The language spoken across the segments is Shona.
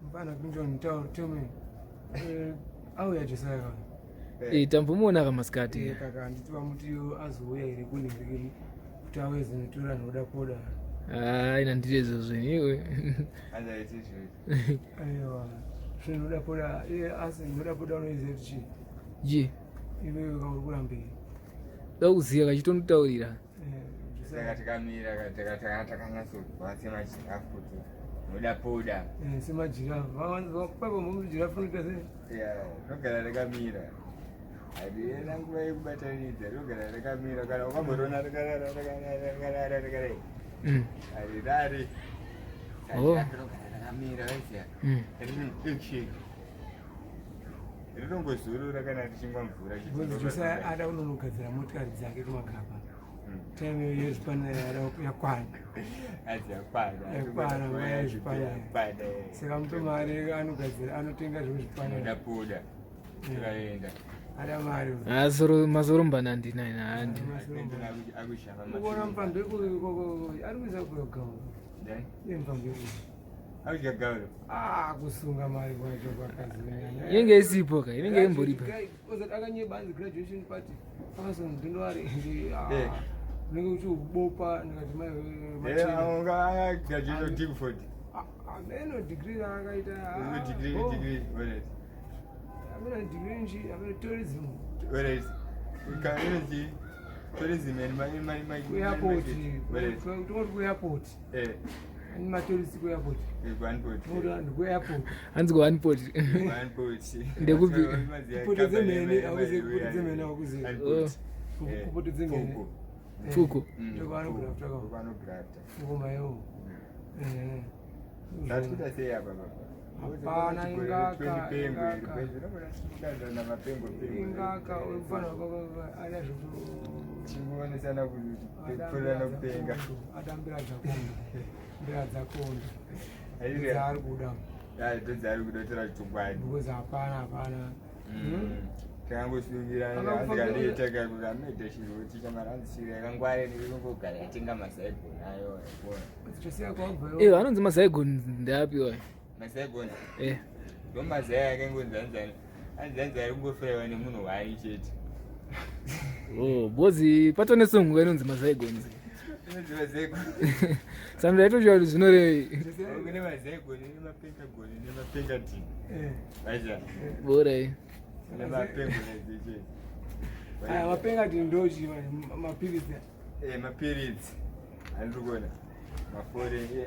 Mbana kunjoni tell auya Tsvaga tambomona kamasikati kaka nditwa muti azouya iri kuningirikini kuti awezi netura noda poda ina ndirezo zveniwe aiwa zvinoda poda asi noda poda unoiziva kuti chii je iwewe kauri kurambei da kuziva kachitondotaurira saka tikamira takanyatsorwa semajirafu kuti noda poda semajirafu paipo mumujirafu unoita sei rinogara rakamira harina nguva yekubatanidza rinogara rakamira kana ukamborona rakarara harirari rinogara rakamira vaiziya rinongozorora kana richingwa mvura jose ada unonogadzira motikari dzake kumagaba time yezvipanera yakwana saka mupe mari anogadzira anotenga zvimwe zvipanera poda tikaenda ada mari mazorombana ndina uona mupambe ari kuisa kuyogauro mupambe audya Gauro kusunga mari kwacho kwakazinyanya inenge isipo ka inenge imboripa ozati akanyebanzi graduation party akasona ndinoari unenge uchiubopa ndikati graduate Digford ameno degree raakaita degree amena degree nji amena tourism tourism and kuairport tongoti kuairport ani matourist kuairport kuairport hanzi kuairport ndekupi poto dzemene akuze poto dzemene akuze poto dzemene fuko ndokwanografta fuko mayo tatikuta sei apa hapana ingaka ufana ada zvinhu chingonesana kupfurana kupenga adambira dzakonda mbira dzakonda dzaari kuda dzaari kuda tora chitungwani because hapana takangosungirana andikandiitaka kuti amede chiro chichamarandisiro yakangware neingogara yatenga masaigoni ayo tosiya kwabva anonzi masaigoni ndeapiwa masaigoni ndo mazaya akangonzanzana anzanza ari kungofewa nemunhu waari chete bozi patonesongo inonzi masaigoni sando yaitoshua kuti zvinorevei kune masaigoni nemapentagoni nemapengatini acha borai nemapengoni mapengatini ndochi mapirisi mapirisi andirikuona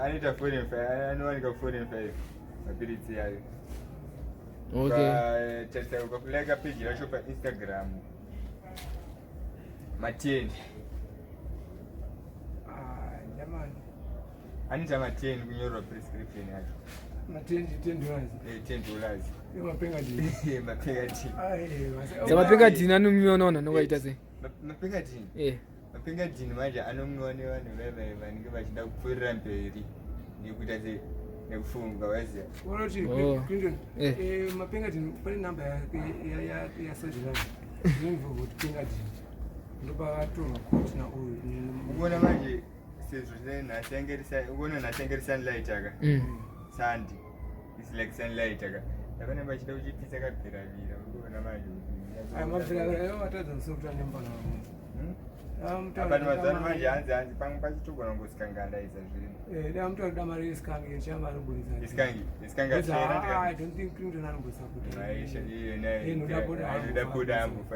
anoita 4 anowanika 4 and 5 mapirisi yayo tarisa ukakulika peji racho paInstagram ma10 anoita ma10 kunyorwa prescription yacho $10 mapengatini anomionaona nokaita sei mapengatini manje anomwiwa nevanhu vanenge vachida kupfuurira mberi nekuita sei nekufunga waziya unoti Clinton mapengatini pane namba yasurgery zvinobva kuti pengatini ndopakatorwa kuti nauyu ukuona manje sezvo uona nhasi yange risunlight aka sandi is like sunlight aka ndakana vachida kuchipisa kabhiravira ukuona manje mabhiravira watadza musokuta nembana apano mazano manje hanzi pamwe pachitogona kungosikanganda isa zvino da mutu arida mari yesikangi chamba anogoniza isikangi achena I don't think Clinton anogoniza kuti aisha inoda poda ambofa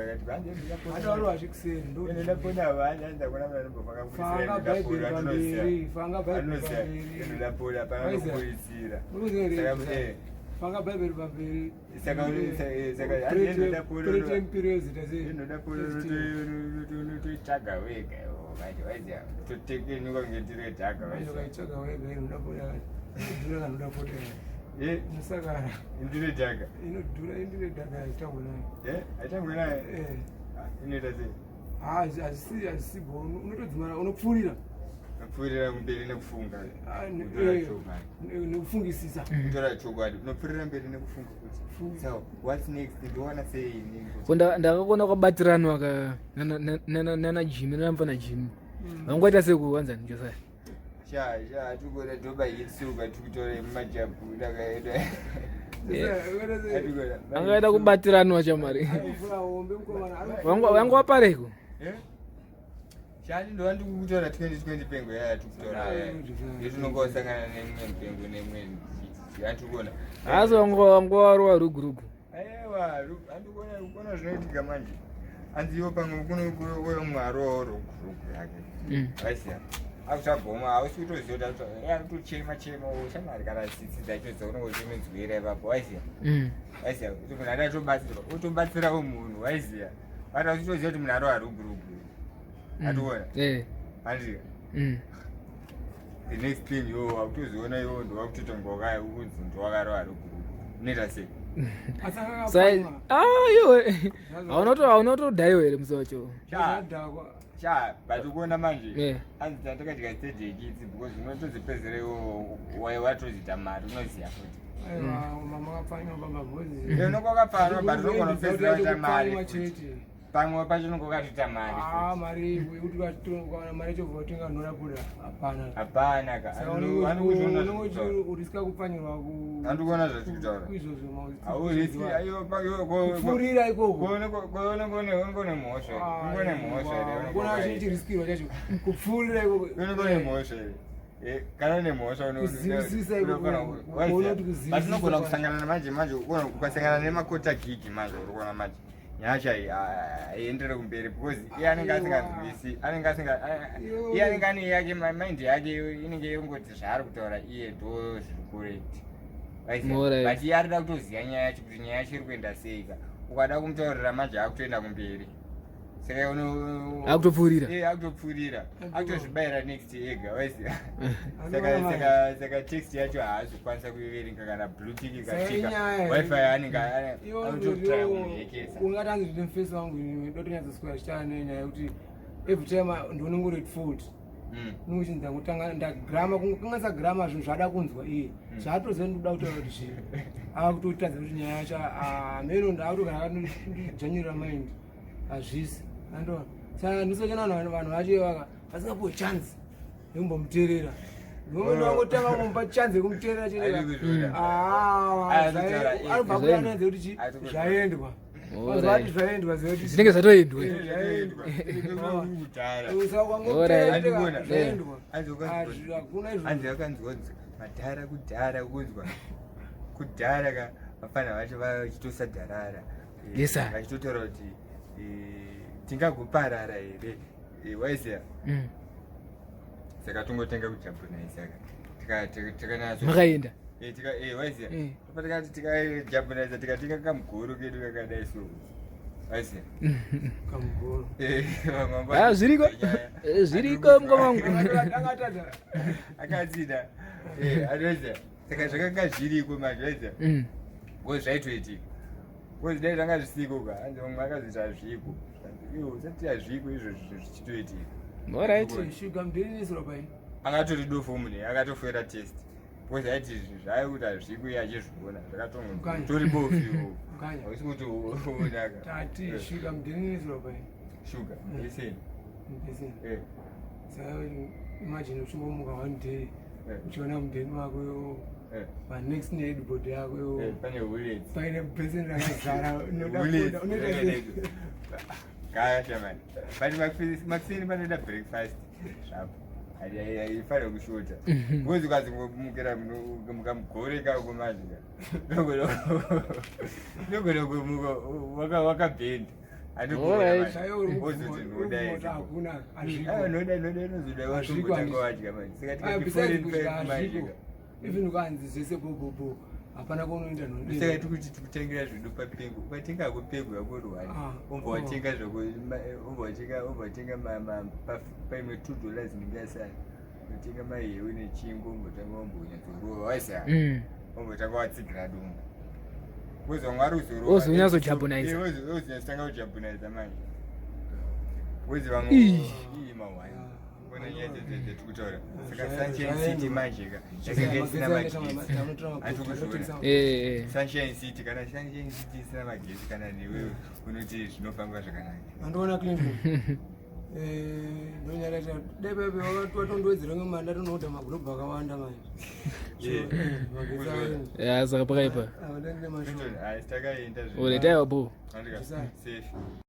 adaro achikuseni ndoda poda vanya anza kuona mwana ambofa fanga bhaibheri pamberi fanga bhaibheri pamberi inoda poda pana nokuisira fanga bhaibheri pamberi saka inoda poda toitsvaga wega manje waiziya totekenyuka kunge tiri dhaga waitsvaga wega inoda poda inodhura kanoda poda nosaka indire dhaga inodhura indire dhaga aitangonayo aitangonayo inoita sei hazisibo unotodzimana unopfuurira mberi nekufunga nekufungisisa kutora chokwadi unopfuurira mberi nekufunga kuti so what's next ndowana sei ndakakona kwabatiranwa nana jimi nampana jimi vangoita sekuwanzani josai tukona dhoba yetsuka tikutore majabu dakaenda angaita kubatiranwa chamari vanga wapareko shani ndova ndikukutora 2020 pengo yaya tikutora yetinongosangana nemwe mupengo nemwe atikona asi vanga warowa rugurugu aiwa andikona zvinoitika manje anziwo pamwe kuno mwaro rugurugu yake aisiya akuchagoma hausi kutoziva kutochema shamari kana tsitsi dzacho dzaunongochemedzwira ipapo waiziya waiziya kuti munhu ada tobatsirwa otobatsirawo munhu waiziya ata uchitoziva kuti munhu arova rugurugu ationa andika the next thing yo akutoziona iwo ndowakutotongoka kunzi ndowakarova rugurugu unoita sei haunotodhayiwa here musi wacho but ukuona manje anzi tatakadika stedekidzi because unotodzipedzereo watozita mari unoziya futi unokwakafanwa but unogona kupedzera waita mari pamwe pacho unongokatita mari mari chovotenga nhora kuda hapana urisika kupfanyirwa andikuona zvatikutaura kupfurira ikokone mhosva chiriskirwa chacho kupfurira ikokone mhosva here kana une mhosva unogona kusangana manje ukasangana nemakota gigi manje urikuona manje nyasha haiendere kumberi because iye anenge asinganzwisi iye anenge ane yake mind yake inenge ingoti zvaari kutaura iye ndo zviri correct but iye arida kutoziva nyaya yacho kuti nyaya yacho iri kuenda seika ukada kumutaurira manje akutoenda kumberi saka akutopfuurira akutozvibayira next ega waiziva saka text yacho haazokwanisa kuiverenga kana bluetick ikatika wifi anenge anototry kumuhekesa ungatanzi kuti mufesi wangu ndotonyadzoswera zvichana nenyaya yekuti every time ndonongori default nokuchinza kutanga ndagrama kunganisa grama zvinhu zvada kunzwa iye zvaatoziva ndikuda kutaura kuti zvinhu akutotadza kuti nyaya yacho meno ndaakutogara akandojanyurira mind hazvisi andona saka ndisochana vanhu vacho vasingapuwe chance yekumbomuteerera nomwene wangotanga kumupa chance yekumuteerera aribvakurananze kuti zvaendwa vazvati zvaendwa zvinenge zvatoendwa anzi akanzwadza madhara kudhara kunzwa kudhara ka vafana vacho vachitosadharara vachitotaura kuti tingagoparara here waiziya saka tongotenga kujabhunaisaka makaenda waiziya tikati tikajabhunaisa tikatenga kamugoro kedu kakadai so waiziya zviriko mkomangu akatsida anoziya saka zvakanga zviriko manje waiziya ko zvaitoitika dai zvanga zvisikoka anzi mumwe akazita hazviko usati hazviko izvo zvichitoitika angatori dofo mune akatofoera test because aiti zvaayo kuti hazviko iye achizviona zvakatori bofiwo hausi kuti onaka shuga ndeseni imagine uchimbomuka one day uchiona mudheni wako next needboard yako paine present rakazara kashamani but makiseni panoenda breakfast zvapo haifanira kushota because ukazingomukira mukamugore kako mazvika nogona kumuka wakabhenda ozoti noda inozoda watombotanga wadya manje saka tikaiforeimajika even ukanzi zvese bobobo hapana kunoenda saka tikuti tikutengera zvido papengo ukatengako pengo yako rwani ombowatenga ombowatenga paimwe $2 inenge yasara otenga mahewu nechingo ombotanga ombonyatsorova waisa ombotanga watsigira dumba kuzi mwari uzonyazojabhunaisa ozonyazotanga kujabhunaisa manje kuzi vamwe mawai tikutaura saka sunshine city manjeka yakanga isina magezi sunshine city kana sunshine city isina magezi kana newewe unoti zvinofamba zvakanaka andoona clinton ndonyarata dai pepe watondowedzera ngemanda tonoda magurobhu akawanda manje saka pakaipa Takaenda oletayo bo safe.